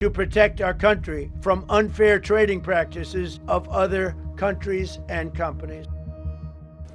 to protect our country from unfair trading practices of other countries and companies.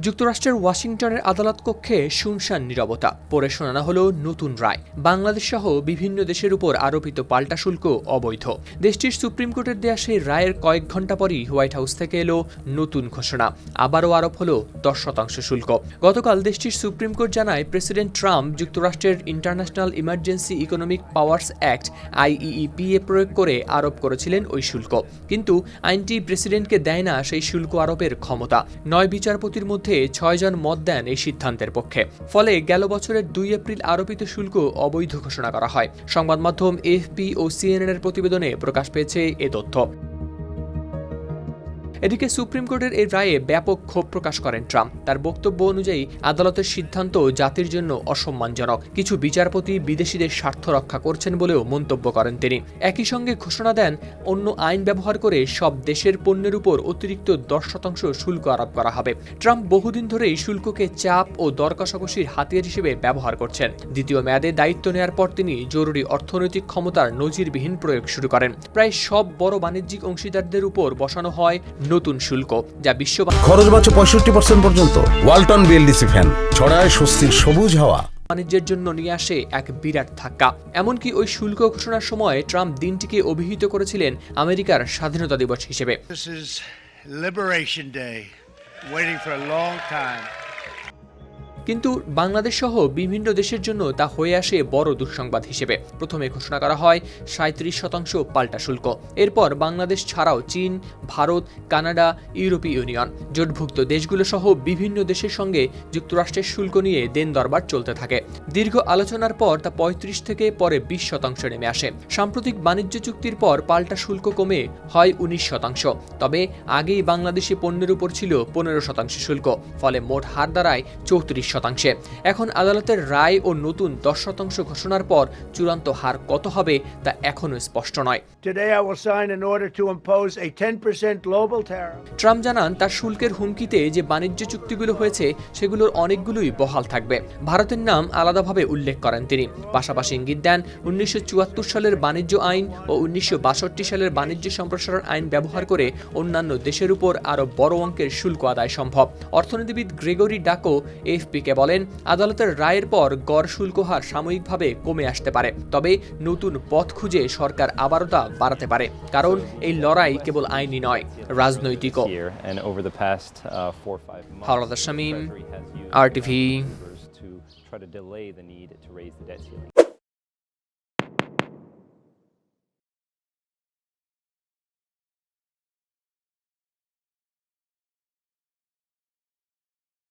যুক্তরাষ্ট্রের ওয়াশিংটনের আদালত কক্ষে শুনশান নীরবতা। পরে শোনানো হলো নতুন রায়। বাংলাদেশ সহ বিভিন্ন দেশের উপর আরোপিত পাল্টা শুল্ক অবৈধ। দেশটির সুপ্রিম কোর্টের দেয়া সেই রায়ের কয়েক ঘণ্টা পরই হোয়াইট হাউস থেকে এলো নতুন ঘোষণা। আবারও আরোপ হলো 10% শুল্ক। গতকাল দেশটির সুপ্রিম কোর্ট জানায়, প্রেসিডেন্ট ট্রাম্প যুক্তরাষ্ট্রের international emergency economic powers act IEEPA প্রয়োগ করে আরোপ করেছিলেন ওই শুল্ক। কিন্তু আইনটি প্রেসিডেন্টকে দেয় না সেই শুল্ক আরোপের ক্ষমতা। 9 বিচারপতির মধ্যে 6 জন মত দেন এই সিদ্ধান্তের পক্ষে। ফলে গেল বছরের 2 এপ্রিল আরোপিত শুল্ক অবৈধ ঘোষণা করা হয়। সংবাদ মাধ্যম AFP ও CNN এর প্রতিবেদনে প্রকাশ পেয়েছে এ তথ্য। এদিকে সুপ্রিম কোর্টের এই রায়ে ব্যাপক ক্ষোভ প্রকাশ করেন ট্রাম্প। তার বক্তব্য অনুযায়ী আদালতের সিদ্ধান্ত জাতির জন্য অসম্মানজনক। কিছু বিচারপতি বিদেশিদের স্বার্থ রক্ষা করছেন বলেও মন্তব্য করেন তিনি। একই সঙ্গে ঘোষণা দেন, অন্য আইন ব্যবহার করে সব দেশের পণ্যের উপর অতিরিক্ত 10% শুল্ক আরোপ করা হবে। ট্রাম্প বহুদিন ধরেই শুল্ককে চাপ ও দর কষাকষির হাতিয়ার হিসেবে ব্যবহার করছেন। দ্বিতীয় মেয়াদে দায়িত্ব নেয়ার পর তিনি জরুরি অর্থনৈতিক ক্ষমতার নজিরবিহীন প্রয়োগ শুরু করেন। প্রায় সব বড় বাণিজ্যিক অংশীদারদের উপর বসানো হয় নতুন শুল্ক, যা বিশ্ব খরচ বাঁচে 65% পর্যন্ত। ওয়ালটন বিএলডিসি ফ্যান ছড়ায় স্বস্তির সবুজ হাওয়া। বাণিজ্যের জন্য নিয়ে আসে এক বিরাট ধাক্কা। এমনকি ওই শুল্ক ঘোষণার সময় ট্রাম্প দিনটিকে অভিহিত করেছিলেন আমেরিকার স্বাধীনতা দিবস হিসেবে। This is Liberation Day, waiting for a long time. কিন্তু বাংলাদেশ সহ বিভিন্ন দেশের জন্য তা হয়ে আসে বড় দুঃসংবাদ হিসেবে। প্রথমে ঘোষণা করা হয় 37% পাল্টা শুল্ক। এরপর বাংলাদেশ ছাড়াও চীন, ভারত, কানাডা, ইউরোপীয় ইউনিয়ন, জোটভুক্ত দেশগুলো সহ বিভিন্ন দেশের সঙ্গে যুক্তরাষ্ট্রের শুল্ক নিয়ে দেন দরবার চলতে থাকে। দীর্ঘ আলোচনার পর তা 35 থেকে পরে 20% নেমে আসে। সাম্প্রতিক বাণিজ্য চুক্তির পর পাল্টা শুল্ক কমে হয় 19%। তবে আগেই বাংলাদেশি পণ্যের উপর ছিল 15% শুল্ক। ফলে মোট হার দাঁড়ায় 34%। এখন আদালতের রায় ও নতুন 10% ঘোষণার পর চূড়ান্ত হার কত হবে তা এখনো স্পষ্ট নয়। Today I will sign an order to impose a 10% global tariff. Trump জানান, তার শুল্কের হুমকিতে যে বাণিজ্য চুক্তিগুলো হয়েছে সেগুলোর অনেকগুলোই বহাল থাকবে। ভারতের নাম আলাদাভাবে উল্লেখ করেন তিনি। পাশাপাশি ইঙ্গিত দেন, 1974 সালের বাণিজ্য আইন ও 1962 সালের বাণিজ্য সম্প্রসারণ আইন ব্যবহার করে অন্যান্য দেশের উপর আরও বড় অঙ্কের শুল্ক আদায় সম্ভব। অর্থনীতিবিদ গ্রেগরি ডাকো AFP-কে বলেন, আদালতের রায়ের পর গড় শুল্ক হার সাময়িকভাবে কমে আসতে পারে। তবে নতুন পথ খুঁজে সরকার আবারও তা বাড়াতে পারে। কারণ এই লড়াই কেবল আইনি নয়, রাজনৈতিকও। হাওলাদার শামীম, RTV।